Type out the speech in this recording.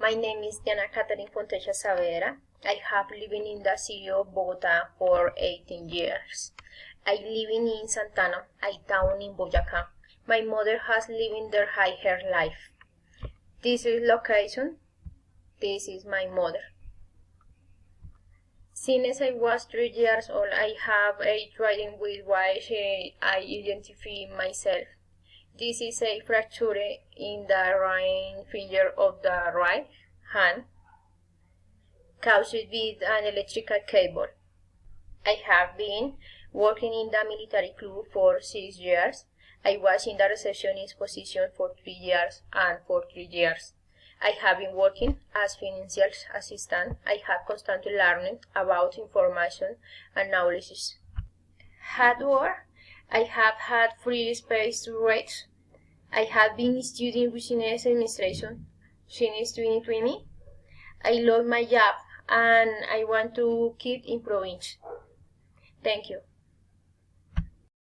My name is Diana Catherine Fontecha Saavedra. I have lived in the city of Bogota for 18 years. I live in Santana, a town in Boyacá. My mother has lived there her life. This is location. This is my mother. Since I was 3 years old, I have a training with which I identify myself. This is a fracture in the ring finger of the right hand, caused with an electrical cable. I have been working in the military club for 6 years. I was in the receptionist position for 3 years, and for 3 years I have been working as financial assistant. I have constantly learning about information analysis. Hardware. I have had free space to read. I have been studying business administration since 2020. I love my job and I want to keep improving. Thank you.